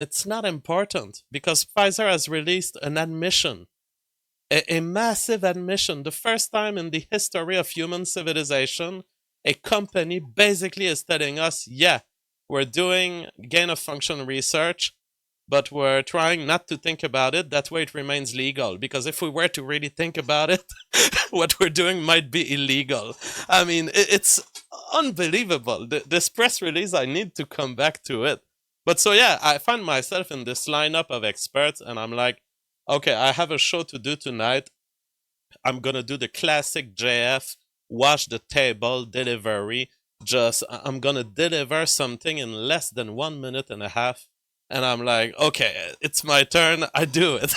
It's not important because Pfizer has released an admission, a massive admission. The first time in the history of human civilization, a company basically is telling us, yeah, we're doing gain of function research, but we're trying not to think about it. That way it remains legal. Because if we were to really think about it, what we're doing might be illegal. I mean, it's unbelievable. This press release, I need to come back to it. But so, yeah, I find myself in this lineup of experts, and I'm like, okay, I have a show to do tonight. I'm gonna do the classic JF, wash the table delivery. Just I'm gonna deliver something in less than 1 minute and a half. And I'm like, okay, it's my turn. I do it.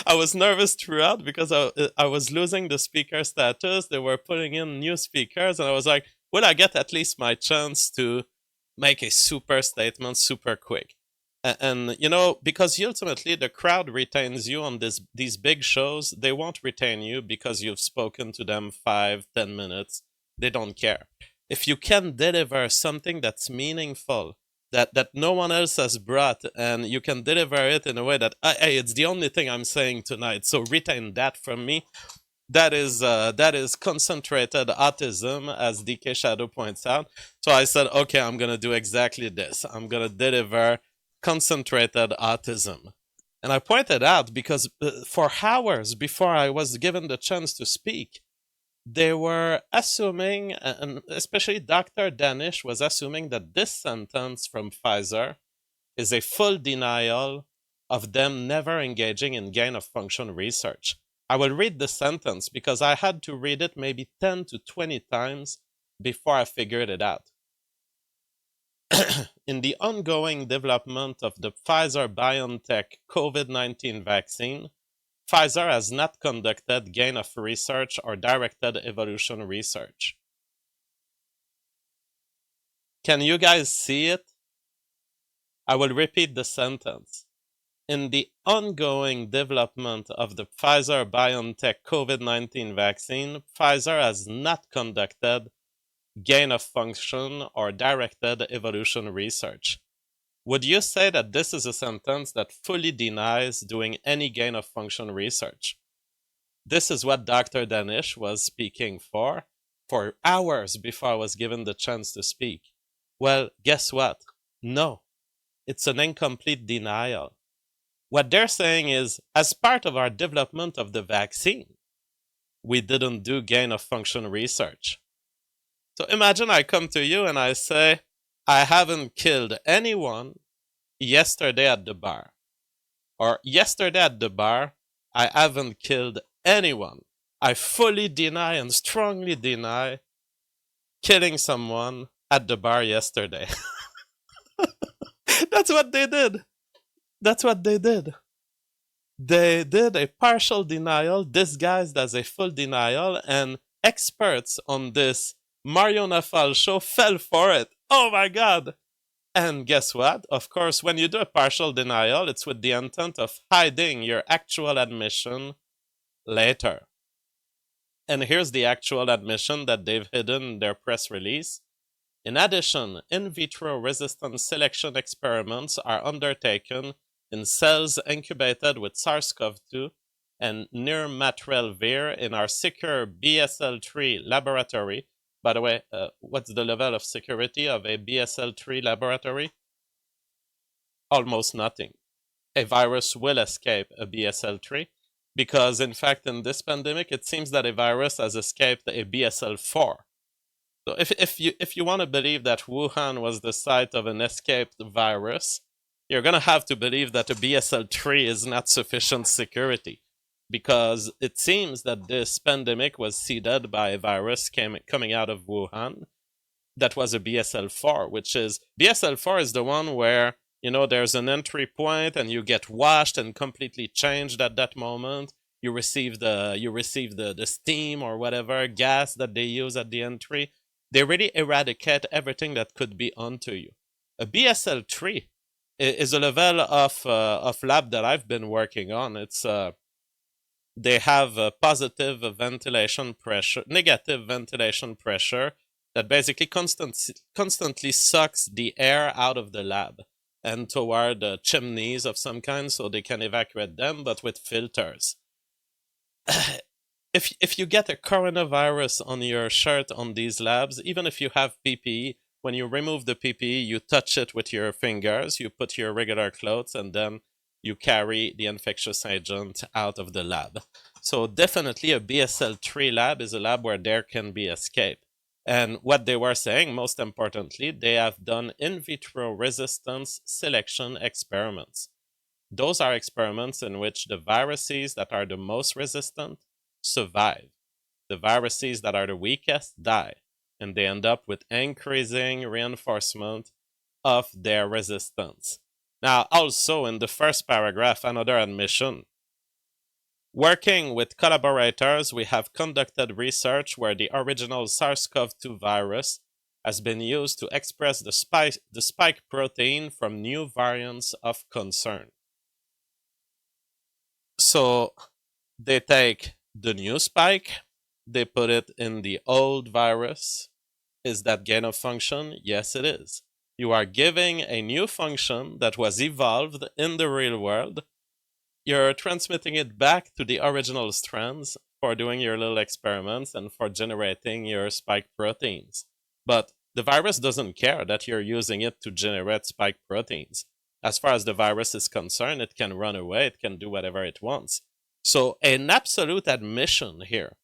I was nervous throughout because I was losing the speaker status. They were putting in new speakers, and I was like, will I get at least my chance to make a super statement super quick? And you know, because ultimately the crowd retains you on these big shows, they won't retain you because you've spoken to them 5, 10 minutes. They don't care. If you can deliver something that's meaningful, that no one else has brought, and you can deliver it in a way that, hey, it's the only thing I'm saying tonight, so retain that from me. That is concentrated autism, as DK Shadow points out. So I said, okay, I'm gonna do exactly this. I'm gonna deliver concentrated autism. And I pointed out because for hours before I was given the chance to speak, they were assuming, and especially Dr. Danish was assuming, that this sentence from Pfizer is a full denial of them never engaging in gain of function research. I will read the sentence because I had to read it maybe 10 to 20 times before I figured it out. In the ongoing development of the Pfizer BioNTech COVID-19 vaccine, Pfizer has not conducted gain of research or directed evolution research. Can you guys see it? I will repeat the sentence. In the ongoing development of the Pfizer BioNTech COVID-19 vaccine, Pfizer has not conducted gain of function or directed evolution research. Would you say that this is a sentence that fully denies doing any gain of function research? This is what Dr. Danish was speaking for hours before I was given the chance to speak. Well, guess what? No, it's an incomplete denial. What they're saying is, as part of our development of the vaccine, we didn't do gain of function research. So imagine I come to you and I say, I haven't killed anyone yesterday at the bar. Or yesterday at the bar, I haven't killed anyone. I fully deny and strongly deny killing someone at the bar yesterday. That's what they did. That's what they did. They did a partial denial disguised as a full denial, and experts on this Mario Nafal show fell for it. Oh my god! And guess what? Of course, when you do a partial denial, it's with the intent of hiding your actual admission later. And here's the actual admission that they've hidden in their press release. In addition, in vitro resistance selection experiments are undertaken in cells incubated with SARS-CoV-2 and nirmatrelvir in our secure BSL-3 laboratory. By the way, what's the level of security of a BSL-3 laboratory? Almost nothing. A virus will escape a BSL-3 because, in fact, in this pandemic, it seems that a virus has escaped a BSL-4. So if you want to believe that Wuhan was the site of an escaped virus, you're going to have to believe that a BSL-3 is not sufficient security, because it seems that this pandemic was seeded by a virus coming out of Wuhan that was a BSL-4, which is BSL-4 is the one where, you know, there's an entry point and you get washed and completely changed at that moment. You receive the steam or whatever gas that they use at the entry. They really eradicate everything that could be onto you. A BSL-3 is a level of lab that I've been working on. It's they have a positive ventilation pressure, negative ventilation pressure that basically constantly sucks the air out of the lab. and toward chimneys of some kind so they can evacuate them, but with filters. If you get a coronavirus on your shirt on these labs, even if you have PPE, when you remove the PPE, you touch it with your fingers, you put your regular clothes, and then you carry the infectious agent out of the lab. So definitely a BSL-3 lab is a lab where there can be escape. And what they were saying, most importantly, they have done in vitro resistance selection experiments. Those are experiments in which the viruses that are the most resistant survive. The viruses that are the weakest die, and they end up with increasing reinforcement of their resistance. Now, also in the first paragraph, another admission. Working with collaborators, we have conducted research where the original SARS-CoV-2 virus has been used to express the spike protein from new variants of concern. So they take the new spike, they put it in the old virus. Is that gain of function? Yes, it is. You are giving a new function that was evolved in the real world. You're transmitting it back to the original strands for doing your little experiments and for generating your spike proteins. But the virus doesn't care that you're using it to generate spike proteins. As far as the virus is concerned, it can run away, it can do whatever it wants. So, an absolute admission here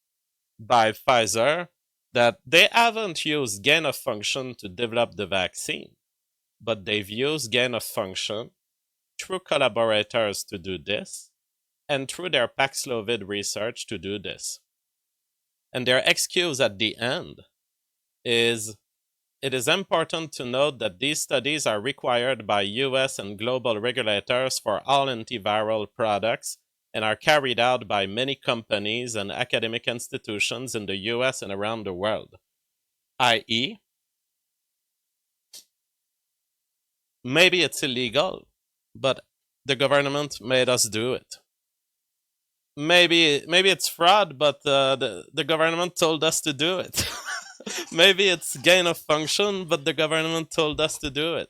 by Pfizer that they haven't used gain of function to develop the vaccine, but they've used gain of function through collaborators to do this and through their Paxlovid research to do this. And their excuse at the end is it is important to note that these studies are required by US and global regulators for all antiviral products and are carried out by many companies and academic institutions in the US and around the world. I.e., maybe it's illegal, but the government made us do it. Maybe it's fraud, but the government told us to do it. Maybe it's gain of function, but the government told us to do it.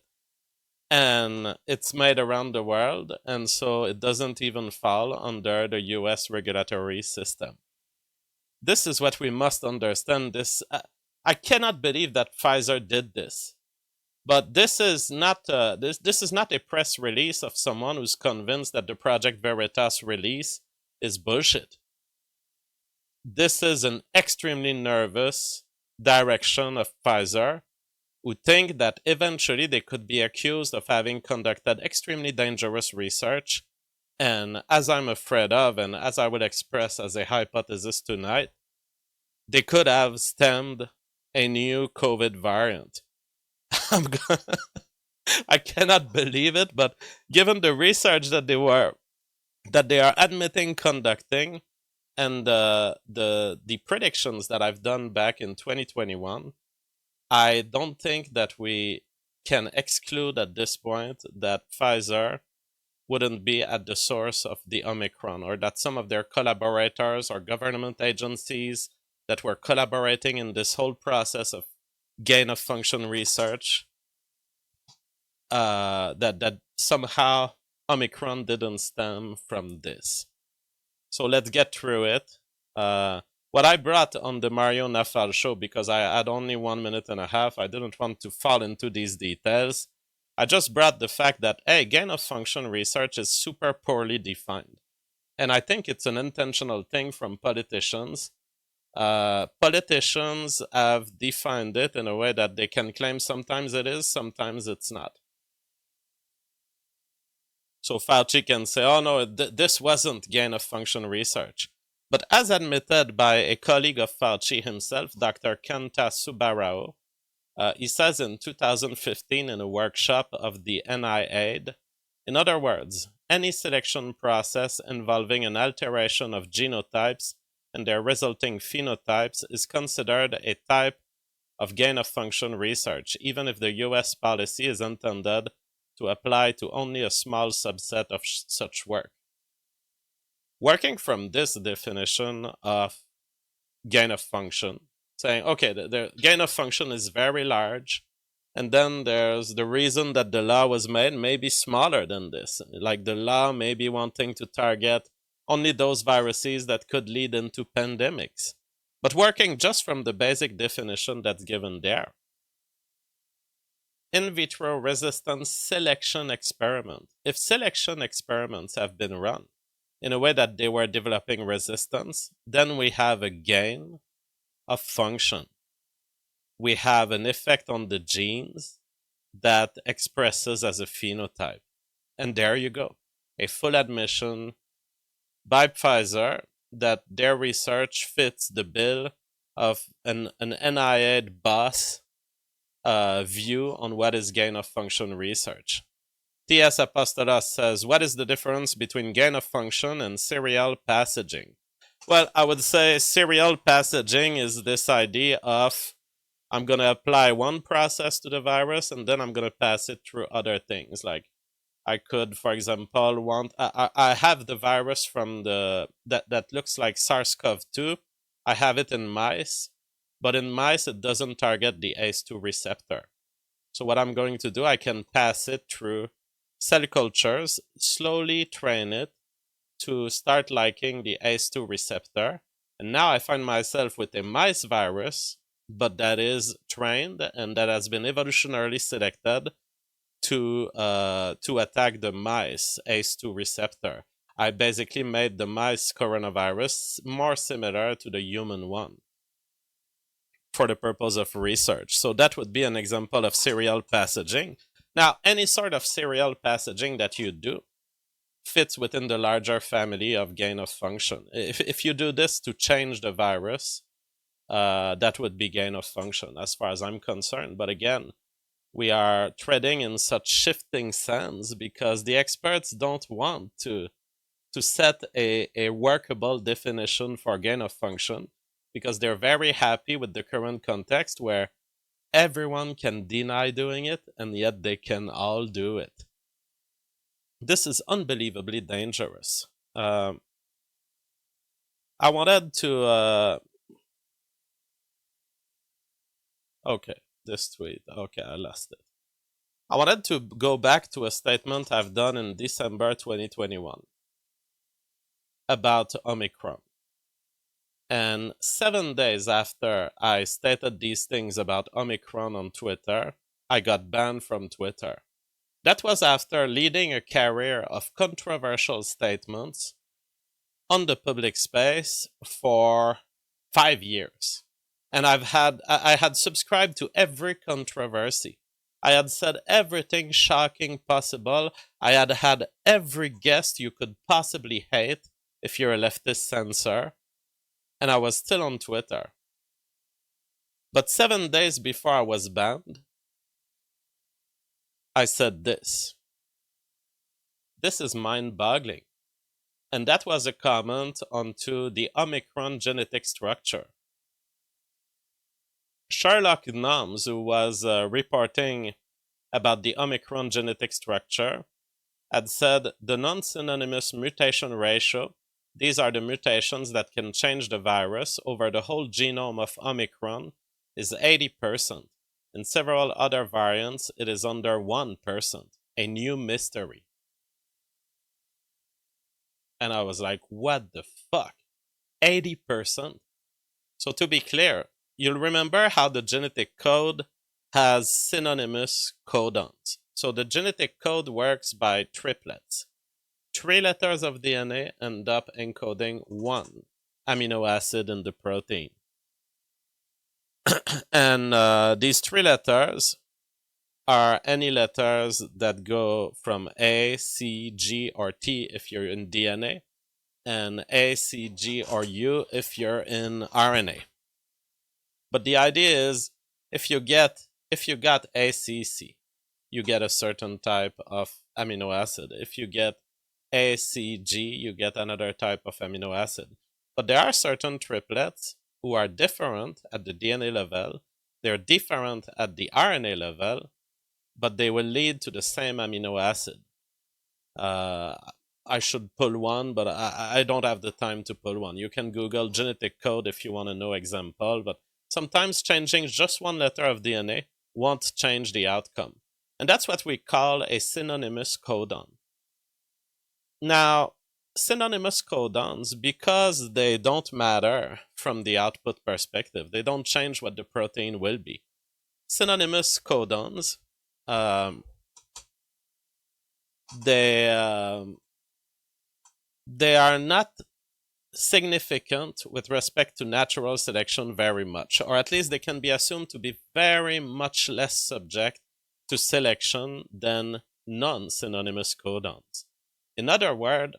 And it's made around the world, and so it doesn't even fall under the US regulatory system. This is what we must understand. I cannot believe that Pfizer did this. But this is not this is not a press release of someone who's convinced that the Project Veritas release is bullshit. This is an extremely nervous direction of Pfizer who think that eventually they could be accused of having conducted extremely dangerous research. And as I'm afraid of, and as I would express as a hypothesis tonight, they could have stemmed a new COVID variant. I cannot believe it, but given the research that they are admitting conducting, and the predictions that I've done back in 2021, I don't think that we can exclude at this point that Pfizer wouldn't be at the source of the Omicron, or that some of their collaborators or government agencies that were collaborating in this whole process of gain of function research, that somehow Omicron didn't stem from this. So let's get through it. What I brought on the Mario Nafal show, because I had only 1 minute and a half, I didn't want to fall into these details. I just brought the fact that, hey, gain of function research is super poorly defined. And I think it's an intentional thing from politicians. Politicians have defined it in a way that they can claim sometimes it is, sometimes it's not. So Fauci can say, oh no, this wasn't gain of function research. But as admitted by a colleague of Fauci himself, Dr. Kanta Subbarao, he says in 2015 in a workshop of the NIAID, in other words, any selection process involving an alteration of genotypes and their resulting phenotypes is considered a type of gain of function research, even if the US policy is intended to apply to only a small subset of such work. Working from this definition of gain of function, saying, okay, the gain of function is very large, And then there's the reason that the law was made may be smaller than this. Like the law may be wanting to target only those viruses that could lead into pandemics. But working just from the basic definition that's given there. In vitro resistance selection experiment. If selection experiments have been run in a way that they were developing resistance, then we have a gain of function. We have an effect on the genes that expresses as a phenotype. And there you go. A full admission by Pfizer that their research fits the bill of an NIH boss view on what is gain of function research. T.S. Apostolos says, what is the difference between gain of function and serial passaging? Well, I would say serial passaging is this idea of I'm going to apply one process to the virus and then I'm going to pass it through other things. Like I could, for example, I have the virus from that looks like SARS-CoV-2. I have it in mice, but in mice it doesn't target the ACE2 receptor. So what I'm going to do, I can pass it through cell cultures, slowly train it to start liking the ACE2 receptor. And now I find myself with a mice virus, but that is trained and that has been evolutionarily selected to attack the mice ACE2 receptor. I basically made the mice coronavirus more similar to the human one for the purpose of research. So that would be an example of serial passaging. Now, any sort of serial passaging that you do fits within the larger family of gain of function. If you do this to change the virus, that would be gain of function as far as I'm concerned. But again, we are treading in such shifting sands because the experts don't want to set a workable definition for gain of function because they're very happy with the current context where everyone can deny doing it and yet they can all do it. This is unbelievably dangerous. I wanted to okay, this tweet. Okay, I lost it. I wanted to go back to a statement I've done in December 2021 about Omicron. And 7 days after I stated these things about Omicron on Twitter, I got banned from Twitter. That was after leading a career of controversial statements on the public space for 5 years. And I had subscribed to every controversy. I had said everything shocking possible. I had had every guest you could possibly hate if you're a leftist censor. And I was still on Twitter. But 7 days before I was banned, I said this. This is mind-boggling. And that was a comment onto the Omicron genetic structure. Sherlock Gnomes, who was reporting about the Omicron genetic structure, had said the non-synonymous mutation ratio, these are the mutations that can change the virus over the whole genome of Omicron, is 80%. In several other variants, it is under 1%, a new mystery. And I was like, what the fuck? 80%? So to be clear, you'll remember how the genetic code has synonymous codons. So the genetic code works by triplets. 3 letters of DNA end up encoding 1 amino acid in the protein. And these 3 letters are any letters that go from A, C, G, or T if you're in DNA, and A, C, G, or U if you're in RNA. But the idea is, if you got ACC, you get a certain type of amino acid. If you get ACG, you get another type of amino acid. But there are certain triplets who are different at the DNA level. They're different at the RNA level, but they will lead to the same amino acid. I should pull one, but I don't have the time to pull one. You can Google genetic code if you want to know example, but sometimes changing just 1 letter of DNA won't change the outcome. And that's what we call a synonymous codon. Now, synonymous codons, because they don't matter from the output perspective, they don't change what the protein will be. Synonymous codons, they they are not significant with respect to natural selection very much, or at least they can be assumed to be very much less subject to selection than non-synonymous codons. In other words,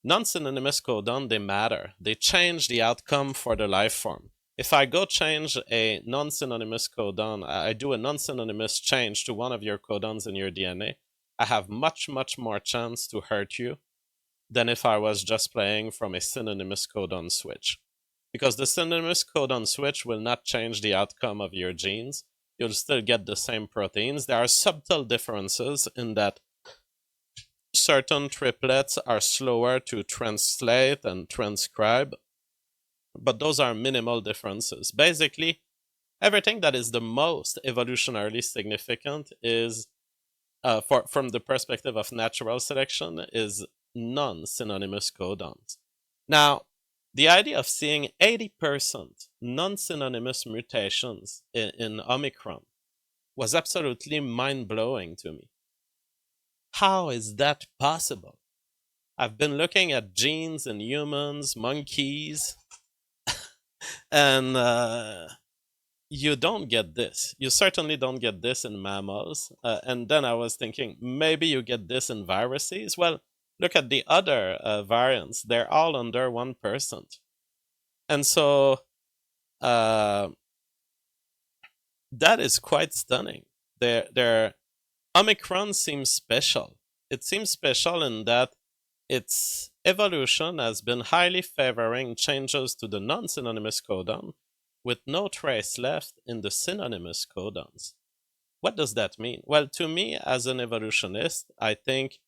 non-synonymous codon, they matter. They change the outcome for the life form. If I go change a non-synonymous codon, I do a non-synonymous change to one of your codons in your DNA, I have much, much more chance to hurt you than if I was just playing from a synonymous codon switch. Because the synonymous codon switch will not change the outcome of your genes. You'll still get the same proteins. There are subtle differences in that certain triplets are slower to translate and transcribe, but those are minimal differences. Basically, everything that is the most evolutionarily significant is, from the perspective of natural selection, is non-synonymous codons. Now, the idea of seeing 80% non-synonymous mutations in Omicron was absolutely mind-blowing to me. How is that possible? I've been looking at genes in humans, monkeys, and you don't get this. You certainly don't get this in mammals. And then I was thinking, maybe you get this in viruses. Well, look at the other variants. They're all under 1%. And so that is quite stunning. Their Omicron seems special. It seems special in that its evolution has been highly favoring changes to the non-synonymous codon, with no trace left in the synonymous codons. What does that mean? Well, to me, as an evolutionist, I think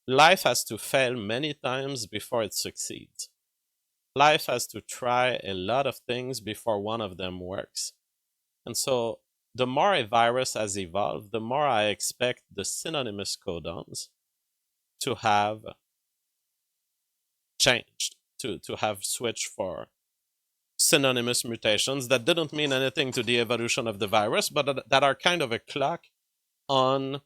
life has to fail many times before it succeeds. Life has to try a lot of things before one of them works. And so the more a virus has evolved, the more I expect the synonymous codons to have changed, to have switched for synonymous mutations that didn't mean anything to the evolution of the virus, but that are kind of a clock on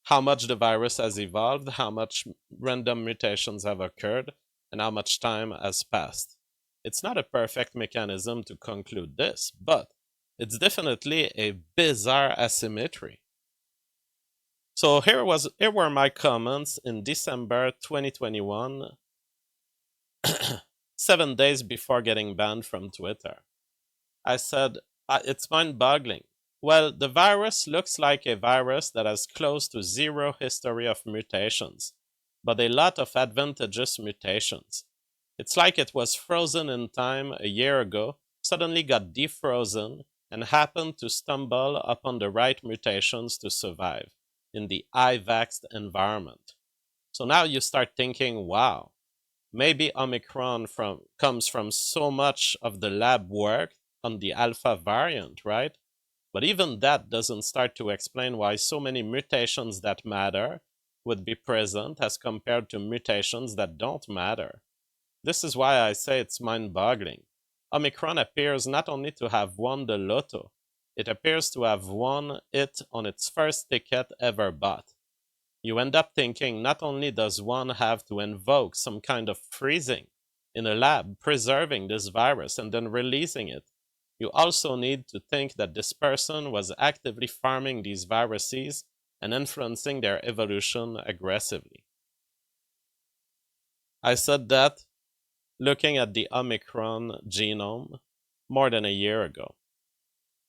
how much the virus has evolved, how much random mutations have occurred, and how much time has passed. It's not a perfect mechanism to conclude this, but it's definitely a bizarre asymmetry. So here were my comments in December 2021, 7 days before getting banned from Twitter. I said, it's mind-boggling. Well, the virus looks like a virus that has close to zero history of mutations, but a lot of advantageous mutations. It's like it was frozen in time a year ago, suddenly got defrozen, and happened to stumble upon the right mutations to survive in the I-vaxxed environment. So now you start thinking, wow, maybe Omicron comes from so much of the lab work on the alpha variant, right? But even that doesn't start to explain why so many mutations that matter would be present as compared to mutations that don't matter. This is why I say it's mind-boggling. Omicron appears not only to have won the lotto, it appears to have won it on its first ticket ever bought. You end up thinking, not only does one have to invoke some kind of freezing in a lab, preserving this virus and then releasing it, you also need to think that this person was actively farming these viruses and influencing their evolution aggressively. I said that looking at the Omicron genome more than a year ago.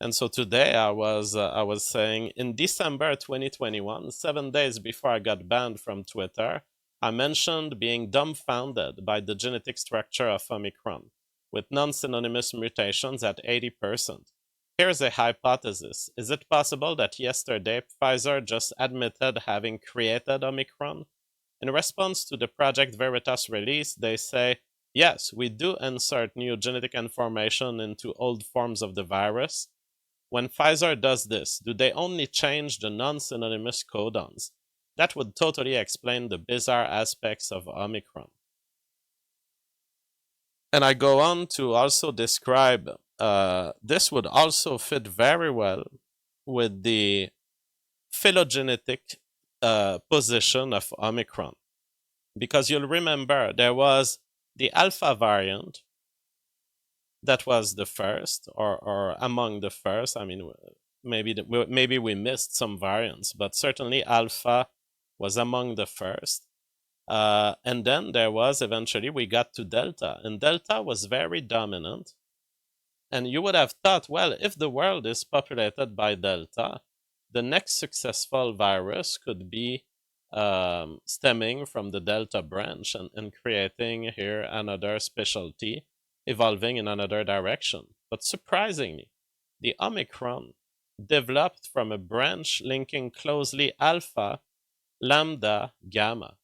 And so today I was saying, in December 2021, 7 days before I got banned from Twitter, I mentioned being dumbfounded by the genetic structure of Omicron, with non-synonymous mutations at 80%. Here's a hypothesis. Is it possible that yesterday Pfizer just admitted having created Omicron? In response to the Project Veritas release, they say, yes, we do insert new genetic information into old forms of the virus, when Pfizer does this, do they only change the non-synonymous codons? That would totally explain the bizarre aspects of Omicron. And I go on to also describe this would also fit very well with the phylogenetic position of Omicron. Because you'll remember there was the Alpha variant that was the first, or among the first. I mean, maybe we missed some variants, but certainly Alpha was among the first. And then there was eventually we got to Delta, and Delta was very dominant. And you would have thought, well, if the world is populated by Delta, the next successful virus could be stemming from the Delta branch and creating here another specialty, evolving in another direction. But surprisingly, the Omicron developed from a branch linking closely Alpha, Lambda, Gamma.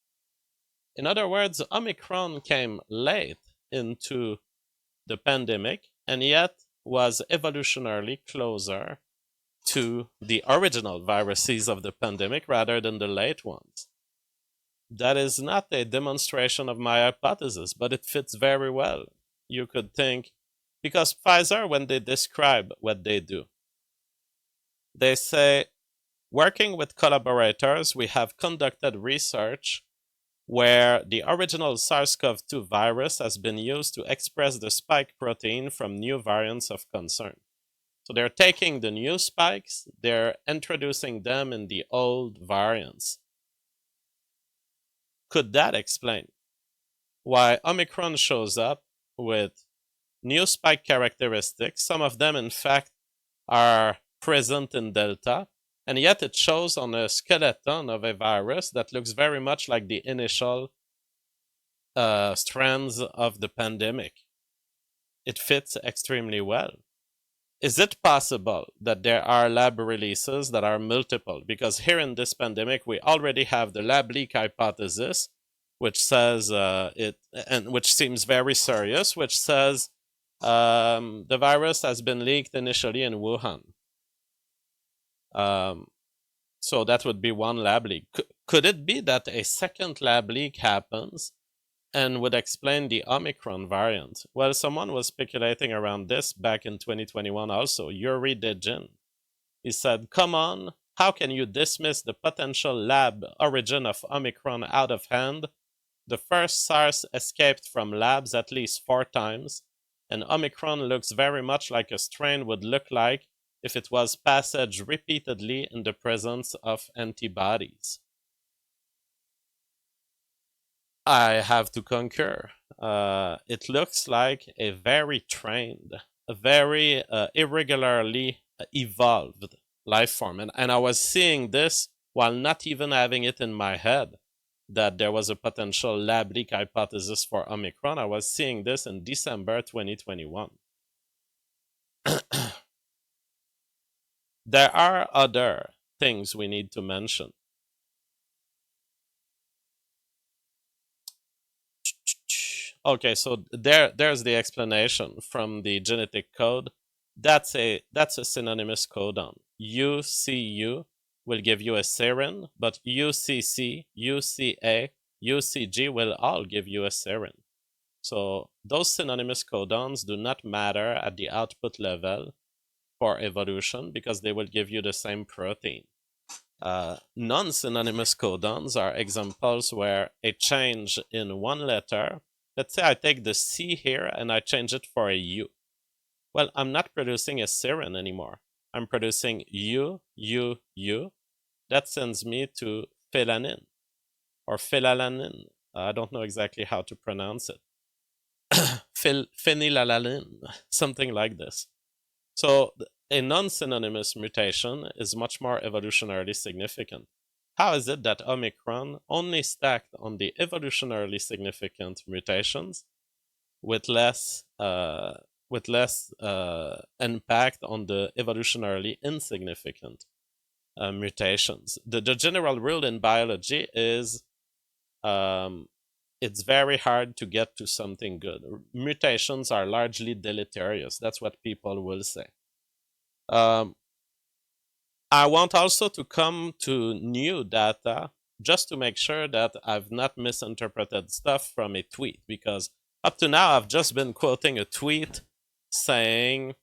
In other words, Omicron came late into the pandemic and yet was evolutionarily closer to the original viruses of the pandemic rather than the late ones. That is not a demonstration of my hypothesis, but it fits very well. You could think, because Pfizer, when they describe what they do, they say, working with collaborators, we have conducted research where the original SARS-CoV-2 virus has been used to express the spike protein from new variants of concern. So they're taking the new spikes, they're introducing them in the old variants. Could that explain why Omicron shows up with new spike characteristics? Some of them, in fact, are present in Delta, and yet it shows on a skeleton of a virus that looks very much like the initial strands of the pandemic. It fits extremely well. Is it possible that there are lab releases that are multiple? Because here in this pandemic, we already have the lab leak hypothesis, which says and which seems very serious, which says the virus has been leaked initially in Wuhan. So that would be one lab leak. Could it be that a second lab leak happens and would explain the Omicron variant? Well, someone was speculating around this back in 2021 also, Yuri Dejin. He said, come on, how can you dismiss the potential lab origin of Omicron out of hand? The first SARS escaped from labs at least 4 times, and Omicron looks very much like a strain would look like if it was passaged repeatedly in the presence of antibodies. I have to concur. It looks like a very trained, a very irregularly evolved life form. And I was seeing this while not even having it in my head that there was a potential lab leak hypothesis for Omicron. I was seeing this in December 2021. There are other things we need to mention. Okay, so there's the explanation from the genetic code. That's a synonymous codon. UCU will give you a serine, but UCC, UCA, UCG will all give you a serine. So those synonymous codons do not matter at the output level for evolution because they will give you the same protein. Non-synonymous codons are examples where a change in one letter, let's say I take the C here and I change it for a U. Well, I'm not producing a serine anymore. I'm producing U. That sends me to phenylalanine or phenylalanine. I don't know exactly how to pronounce it. Phenylalanine, something like this. So a non-synonymous mutation is much more evolutionarily significant. How is it that Omicron only stacked on the evolutionarily significant mutations with less impact on the evolutionarily insignificant mutations? The general rule in biology is it's very hard to get to something good. Mutations are largely deleterious. That's what people will say. Um, I want also to come to new data just to make sure that I've not misinterpreted stuff from a tweet, because up to now I've just been quoting a tweet saying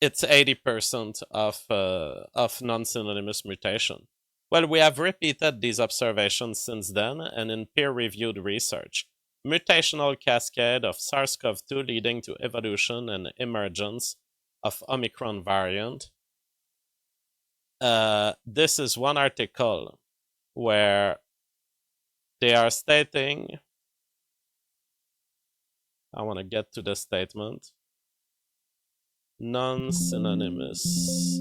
it's 80% of non-synonymous mutation. Well, we have repeated these observations since then, and in peer-reviewed research, mutational cascade of SARS-CoV-2 leading to evolution and emergence of Omicron variant. This is one article where they are stating, I want to get to the statement, non-synonymous.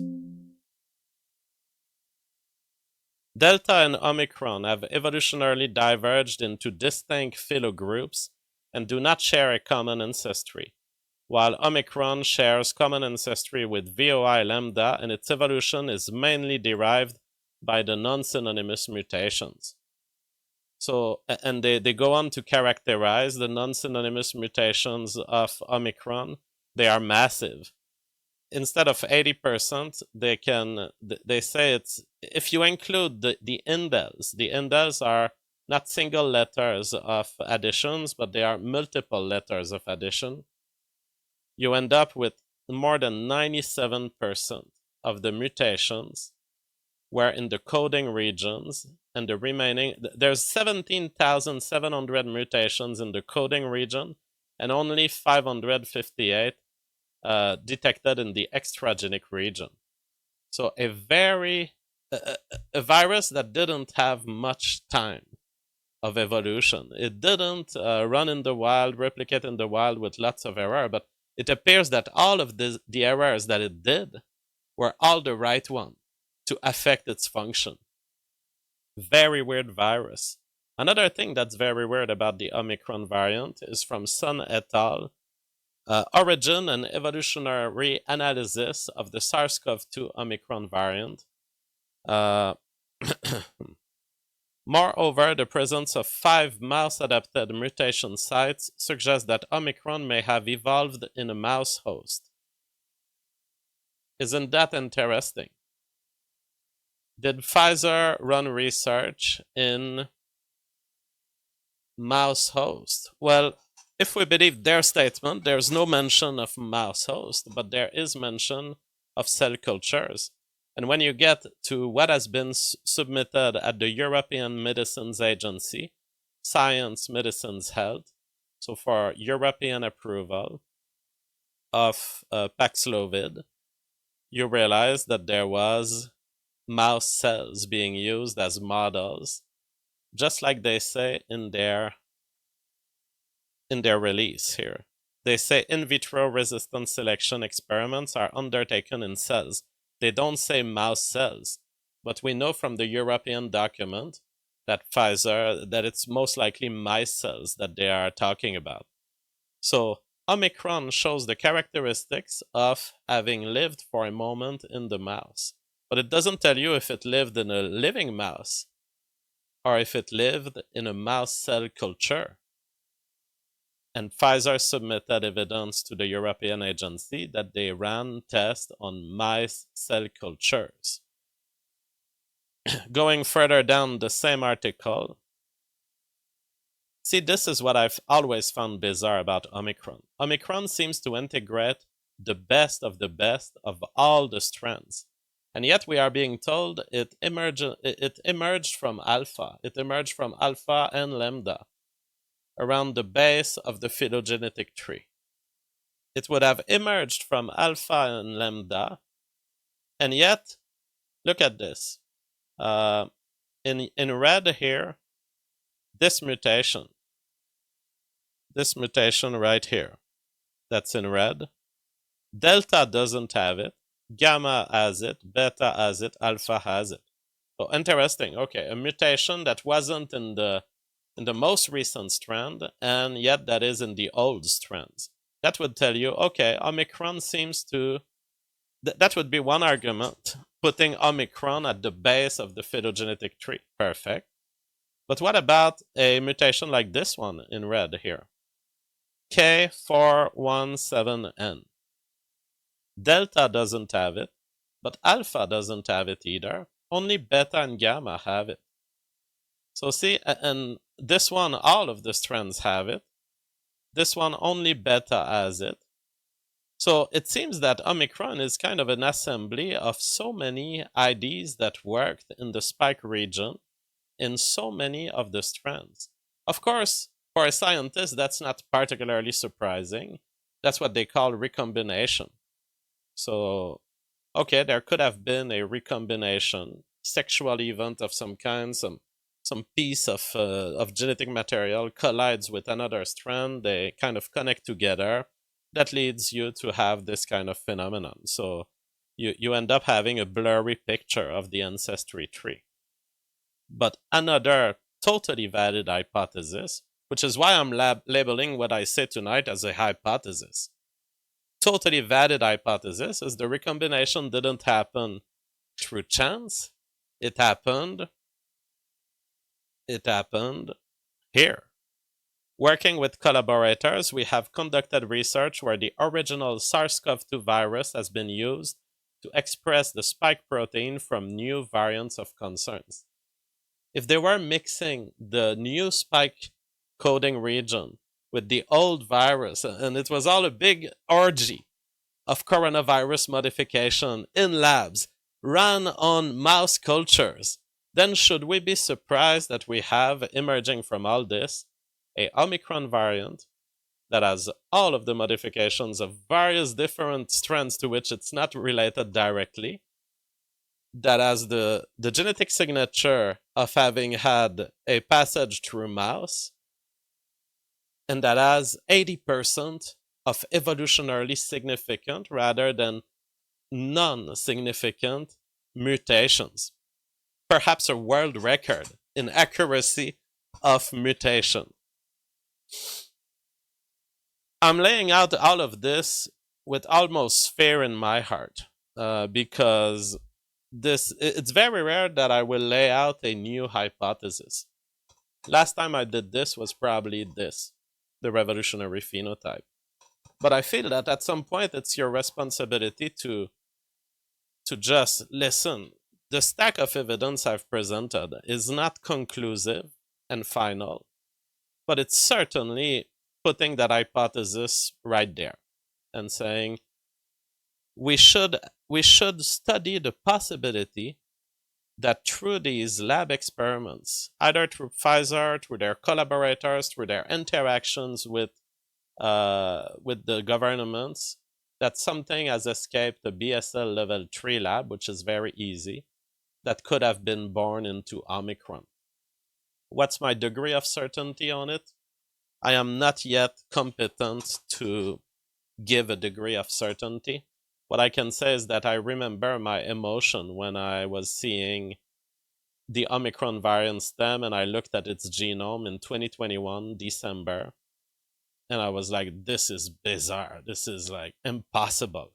Delta and Omicron have evolutionarily diverged into distinct phylogroups and do not share a common ancestry, while Omicron shares common ancestry with VOI lambda, and its evolution is mainly derived by the non-synonymous mutations. So, and they go on to characterize the non-synonymous mutations of Omicron. They are massive. Instead of 80%, they say it's, if you include the indels. The indels are not single letters of additions, but they are multiple letters of addition. You end up with more than 97% of the mutations were in the coding regions, and the remaining, there's 17,700 mutations in the coding region, and only 558 detected in the extragenic region. So a virus that didn't have much time of evolution. It didn't run in the wild, replicate in the wild with lots of error, but it appears that all of the errors that it did were all the right one to affect its function. Very weird virus. Another thing that's very weird about the Omicron variant is from Sun et al. Origin and evolutionary analysis of the SARS-CoV-2 Omicron variant. Moreover, the presence of 5 mouse-adapted mutation sites suggests that Omicron may have evolved in a mouse host. Isn't that interesting? Did Pfizer run research in mouse host? Well, if we believe their statement, there's no mention of mouse host, but there is mention of cell cultures. And when you get to what has been submitted at the European Medicines Agency, Science Medicines Health, so for European approval of Paxlovid, you realize that there was mouse cells being used as models, just like they say in their release here. They say in vitro resistance selection experiments are undertaken in cells. They don't say mouse cells, but we know from the European document that Pfizer, that it's most likely mice cells that they are talking about. So Omicron shows the characteristics of having lived for a moment in the mouse, but it doesn't tell you if it lived in a living mouse or if it lived in a mouse cell culture. And Pfizer submitted evidence to the European agency that they ran tests on mice cell cultures. Going further down the same article, see, this is what I've always found bizarre about Omicron. Omicron seems to integrate the best of all the strands. And yet we are being told it emerged from alpha. It emerged from alpha and lambda, around the base of the phylogenetic tree. It would have emerged from alpha and lambda, and yet, look at this. In red here, this mutation right here, that's in red. Delta doesn't have it, gamma has it, beta has it, alpha has it. So interesting. Okay, a mutation that wasn't in the most recent strand, and yet that is in the old strands. That would tell you, okay, Omicron seems to, that would be one argument, putting Omicron at the base of the phylogenetic tree. Perfect. But what about a mutation like this one in red here? K417N. Delta doesn't have it, but alpha doesn't have it either. Only beta and gamma have it. So see, and this one, all of the strands have it. This one, only beta has it. So it seems that Omicron is kind of an assembly of so many IDs that worked in the spike region in so many of the strands. Of course, for a scientist, that's not particularly surprising. That's what they call recombination. So, okay, there could have been a recombination, sexual event of some kind, some piece of genetic material collides with another strand, they kind of connect together. That leads you to have this kind of phenomenon. So you end up having a blurry picture of the ancestry tree. But another totally valid hypothesis, which is why I'm labeling what I say tonight as a hypothesis. Totally valid hypothesis is the recombination didn't happen through chance. It happened here. Working with collaborators, we have conducted research where the original SARS-CoV-2 virus has been used to express the spike protein from new variants of concerns. If they were mixing the new spike coding region with the old virus, and it was all a big orgy of coronavirus modification in labs run on mouse cultures, then should we be surprised that we have emerging from all this a Omicron variant that has all of the modifications of various different strands to which it's not related directly, that has the genetic signature of having had a passage through mouse, and that has 80% of evolutionarily significant rather than non-significant mutations. Perhaps a world record in accuracy of mutation. I'm laying out all of this with almost fear in my heart because it's very rare that I will lay out a new hypothesis. Last time I did this was probably this, the revolutionary phenotype. But I feel that at some point it's your responsibility to just listen. The stack of evidence I've presented is not conclusive and final, but it's certainly putting that hypothesis right there and saying we should study the possibility that through these lab experiments, either through Pfizer, through their collaborators, through their interactions with the governments, that something has escaped the BSL level 3 lab, which is very easy, that could have been born into Omicron. What's my degree of certainty on it? I am not yet competent to give a degree of certainty. What I can say is that I remember my emotion when I was seeing the Omicron variant stem and I looked at its genome in 2021, December, and I was like, this is bizarre. This is like impossible.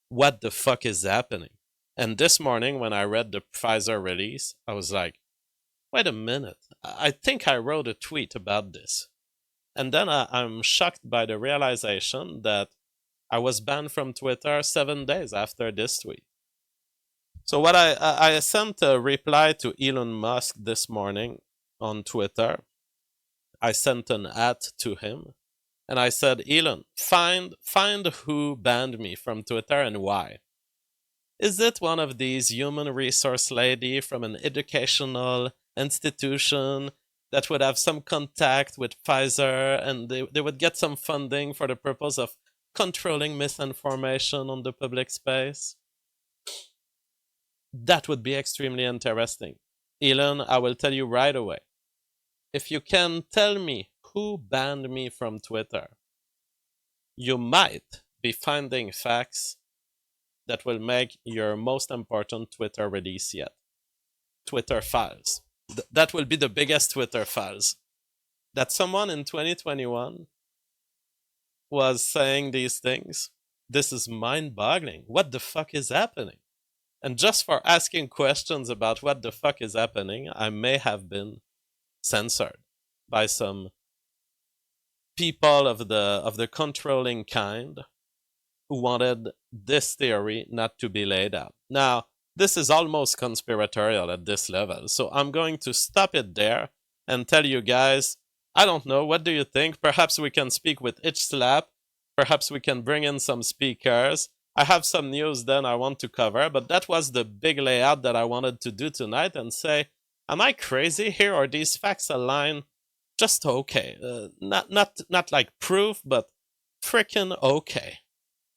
What the fuck is happening? And this morning, when I read the Pfizer release, I was like, wait a minute. I think I wrote a tweet about this. And then I'm shocked by the realization that I was banned from Twitter 7 days after this tweet. So what I sent a reply to Elon Musk this morning on Twitter. I sent an to him. And I said, Elon, find who banned me from Twitter and why. Is it one of these human resource lady from an educational institution that would have some contact with Pfizer and they would get some funding for the purpose of controlling misinformation on the public space? That would be extremely interesting. Elon, I will tell you right away. If you can tell me who banned me from Twitter, you might be finding facts that will make your most important Twitter release yet. Twitter files. That will be the biggest Twitter files. That someone in 2021 was saying these things. This is mind-boggling. What the fuck is happening? And just for asking questions about what the fuck is happening, I may have been censored by some people of the controlling kind who wanted this theory not to be laid out. Now, this is almost conspiratorial at this level, so I'm going to stop it there and tell you guys, I don't know, what do you think? Perhaps we can speak with each slap. Perhaps we can bring in some speakers. I have some news then I want to cover, but that was the big layout that I wanted to do tonight and say, am I crazy here or these facts align just okay? Not like proof, but freaking okay.